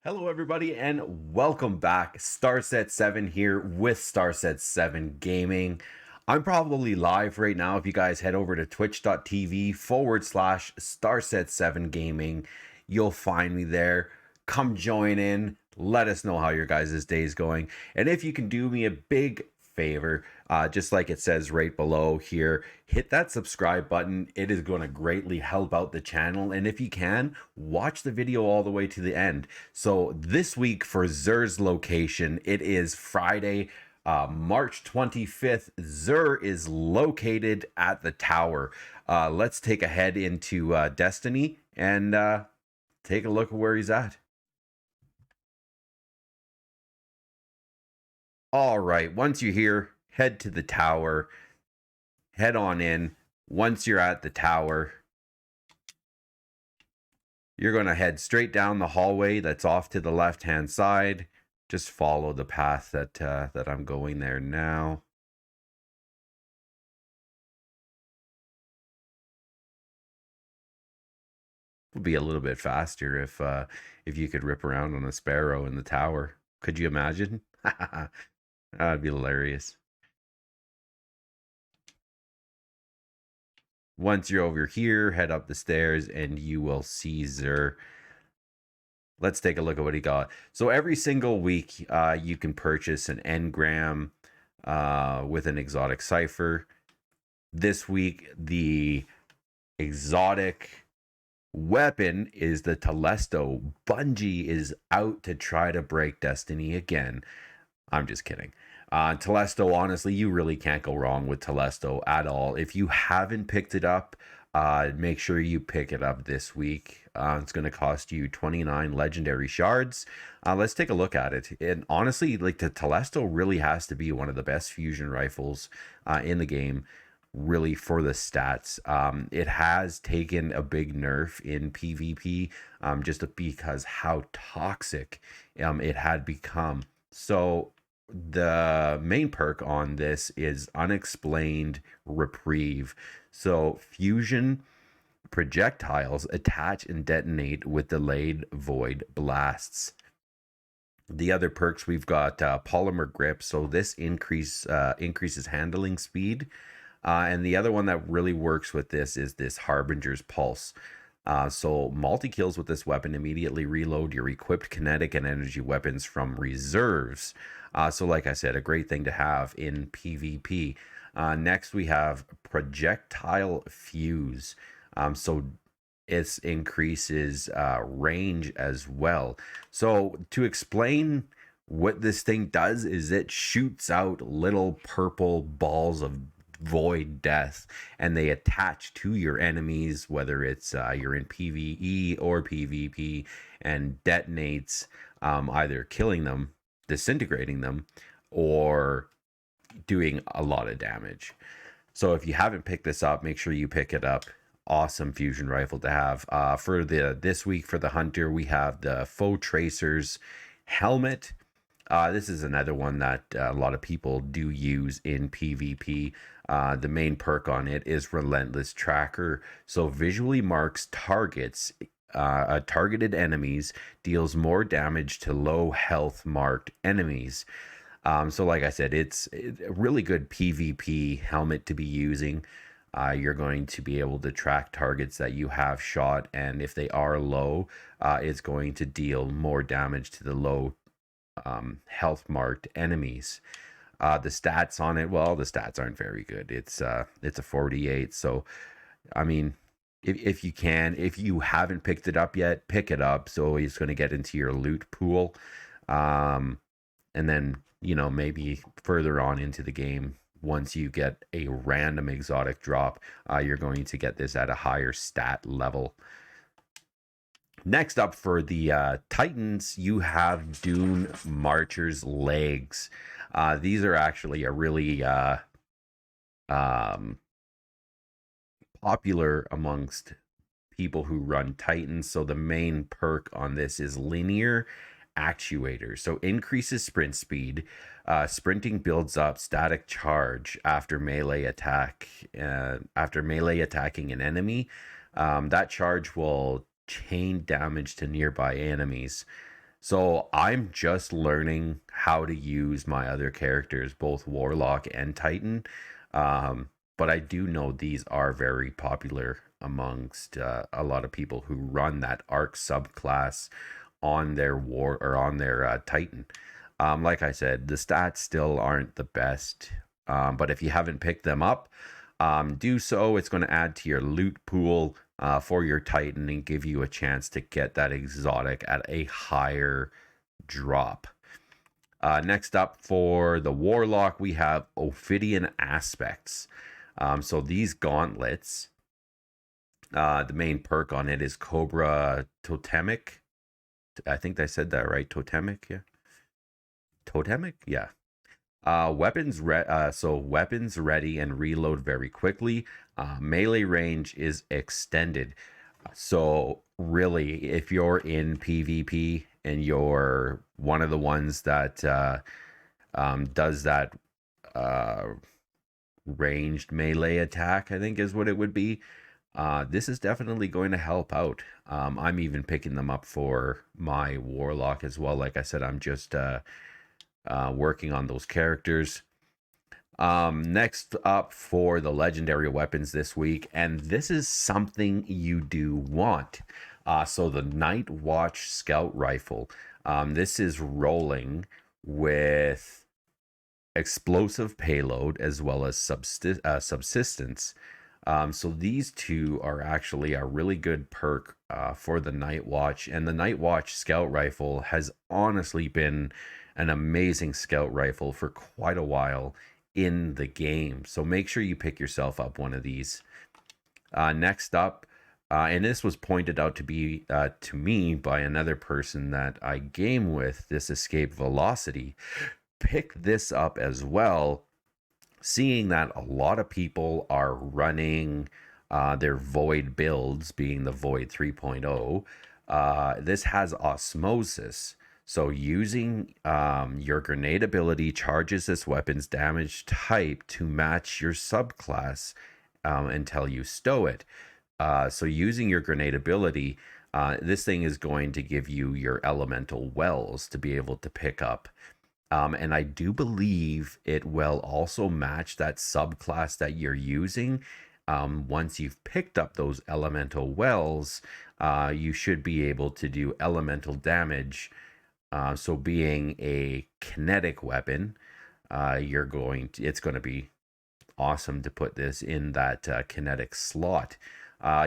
Hello, everybody, and welcome back. Starset7 here with Starset7 Gaming. I'm probably live right now. If you guys head over to twitch.tv/Starset7 Gaming, you'll find me there. Come join in. Let us know how your guys' day is going. And if you can do me a big favor, just like it says right below here, hit that subscribe button. It is going to greatly help out the channel. And if you can, watch the video all the way to the end. So this week for Zer's location, it is Friday, March 25th. Zer is located at the tower. Let's take a head into Destiny and take a look at where he's at. All right, once you're here, head to the tower, head on in. Once you're at the tower, you're going to head straight down the hallway that's off to the left-hand side. Just follow the path that I'm going there now. Would be a little bit faster if you could rip around on a sparrow in the tower. Could you imagine? That'd be hilarious. Once you're over here, head up the stairs and you will see Zer. Let's take a look at what he got. So every single week, you can purchase an engram with an exotic cipher. This week, the exotic weapon is the Telesto. Bungie is out to try to break Destiny again. I'm just kidding. Telesto, honestly, you really can't go wrong with Telesto at all. If you haven't picked it up, make sure you pick it up this week. It's going to cost you 29 legendary shards. Let's take a look at it. And honestly, like the Telesto really has to be one of the best fusion rifles in the game, really, for the stats. It has taken a big nerf in PvP just because how toxic it had become. So the main perk on this is Unexplained Reprieve. So fusion projectiles attach and detonate with delayed void blasts. The other perks, we've got polymer grip, so this increases handling speed. And the other one that really works with this is this Harbinger's Pulse. So multi-kills with this weapon immediately reload your equipped kinetic and energy weapons from reserves. So like I said, a great thing to have in PvP. Next, we have Projectile Fuse. So it increases range as well. So to explain what this thing does is it shoots out little purple balls of void death, and they attach to your enemies, whether it's you're in PvE or PvP, and detonates, either killing them, disintegrating them, or doing a lot of damage. So if you haven't picked this up, make sure you pick it up. Awesome fusion rifle to have. For this week for the hunter, we have the Faux Tracer's helmet. This is another one that a lot of people do use in PvP. The main perk on it is Relentless Tracker. So visually marks targets, targeted enemies, deals more damage to low health marked enemies. So like I said, it's a really good PvP helmet to be using. You're going to be able to track targets that you have shot, and if they are low, it's going to deal more damage to the low health marked enemies. The stats on it, well, the stats aren't very good. It's a 48. So I mean, if you can, if you haven't picked it up yet, pick it up. So it's going to get into your loot pool, and then maybe further on into the game, once you get a random exotic drop, you're going to get this at a higher stat level. Next up for the Titans, you have Dune Marcher's legs. These are actually a really popular amongst people who run Titans. So the main perk on this is linear actuator. So increases sprint speed. Sprinting builds up static charge after melee attack. After melee attacking an enemy, that charge will chain damage to nearby enemies. So I'm just learning how to use my other characters, both Warlock and Titan. But I do know these are very popular amongst a lot of people who run that Arc subclass on their war or on their Titan. Like I said, the stats still aren't the best, but if you haven't picked them up, do so. It's going to add to your loot pool for your Titan and give you a chance to get that exotic at a higher drop. Next up for the Warlock, we have Ophidian Aspects. So these gauntlets, the main perk on it is Cobra Totemic. I think I said that right. Totemic, yeah. Totemic, yeah. Weapons ready and reload very quickly. Melee range is extended. So really, if you're in PvP and you're one of the ones that does that uh, ranged melee attack, I think is what it would be. This is definitely going to help out. I'm even picking them up for my Warlock as well. Like I said, I'm just working on those characters. Next up for the legendary weapons this week, and this is something you do want. So the Night Watch Scout Rifle. This is rolling with explosive payload as well as subsistence. So these two are actually a really good perk for the Night Watch, and the Night Watch Scout Rifle has honestly been an amazing scout rifle for quite a while in the game. So make sure you pick yourself up one of these. Next up, and this was pointed out to me by another person that I game with, this Escape Velocity. Pick this up as well, seeing that a lot of people are running their Void builds, being the Void 3.0. This has Osmosis. So using your grenade ability charges this weapon's damage type to match your subclass until you stow it. So using your grenade ability, this thing is going to give you your elemental wells to be able to pick up. And I do believe it will also match that subclass that you're using. Once you've picked up those elemental wells, you should be able to do elemental damage. So being a kinetic weapon, it's going to be awesome to put this in that kinetic slot.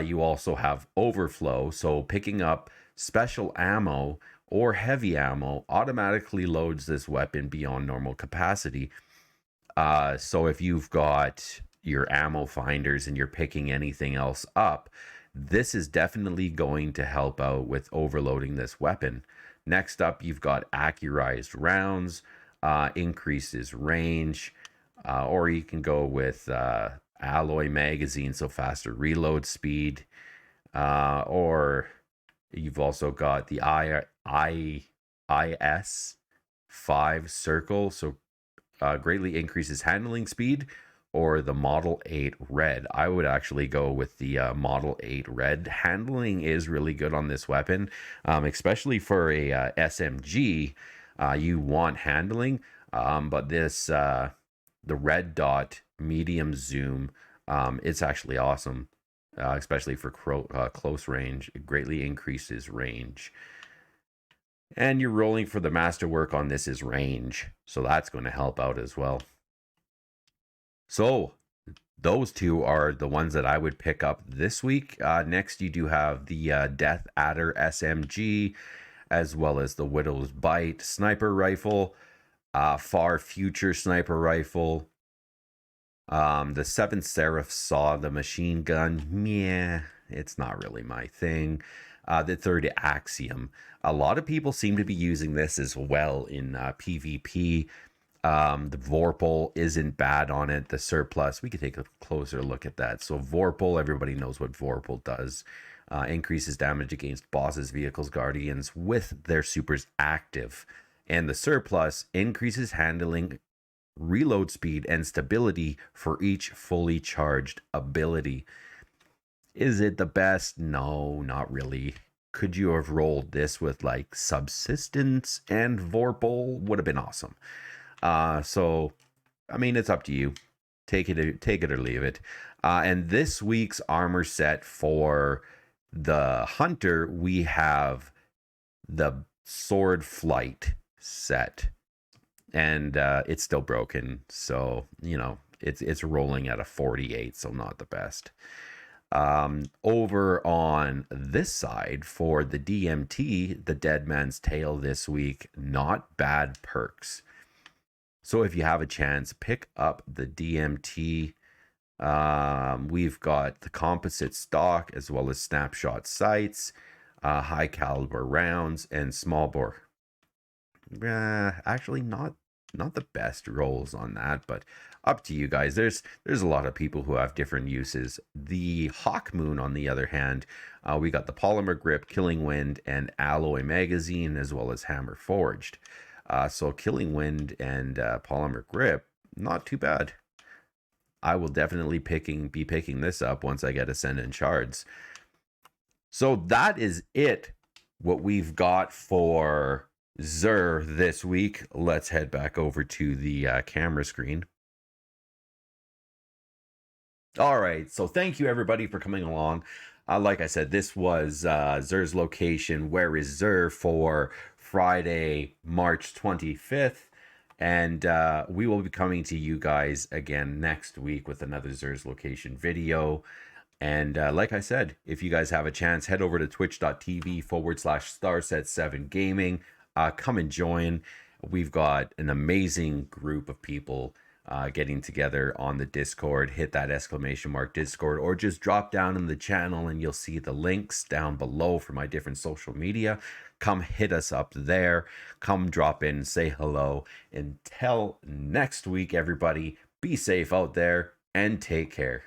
You also have overflow, so picking up special ammo or heavy ammo automatically loads this weapon beyond normal capacity. So if you've got your ammo finders and you're picking anything else up, this is definitely going to help out with overloading this weapon. Next up, you've got Accurized Rounds, increases range, or you can go with Alloy Magazine, so faster reload speed, or you've also got the IS 5 Circle, so greatly increases handling speed, or the Model 8 Red. I would actually go with the Model 8 Red. Handling is really good on this weapon, especially for a SMG. You want handling, but this the red dot medium zoom, it's actually awesome, especially for close range. It greatly increases range. And you're rolling for the masterwork on this is range, so that's going to help out as well. So those two are the ones that I would pick up this week. Next, you do have the Death Adder SMG, as well as the Widow's Bite sniper rifle, Far Future sniper rifle. The Seventh Seraph Saw, the machine gun. Yeah, it's not really my thing. The third Axiom. A lot of people seem to be using this as well in PvP. The Vorpal isn't bad on it. The Surplus, we could take a closer look at that. So Vorpal, everybody knows what Vorpal does. Increases damage against bosses, vehicles, guardians with their supers active. And the Surplus increases handling, reload speed, and stability for each fully charged ability. Is it the best? No, not really. could you have rolled this with like Subsistence and Vorpal? Would have been awesome. So, I mean, it's up to you. Take it or leave it. And this week's armor set for the Hunter, we have the Sword Flight set, and it's still broken. So it's rolling at a 48, so not the best. Over on this side for the DMT, the Dead Man's Tale this week, not bad perks. So if you have a chance, pick up the DMT. We've got the composite stock as well as snapshot sights, high caliber rounds, and small bore. Actually, not the best rolls on that, but up to you guys. There's a lot of people who have different uses. The Hawk Moon, on the other hand, we got the polymer grip, Killing Wind, and alloy magazine, as well as hammer forged. So Killing Wind and polymer grip, not too bad. I will definitely be picking this up once I get Ascendant Shards. So that is it, what we've got for Xur this week. Let's head back over to the camera screen. All right, so thank you everybody for coming along. Like I said, this was Xur's location. Where is Xur for Friday, March 25th? And we will be coming to you guys again next week with another Xur's location video. And like I said, if you guys have a chance, head over to twitch.tv/Starset7Gaming. Come and join. We've got an amazing group of people getting together on the Discord. Hit that ! Discord, or just drop down in the channel and you'll see the links down below for my different social media. Come hit us up there. Come drop in, say hello. Until next week, everybody, be safe out there and take care.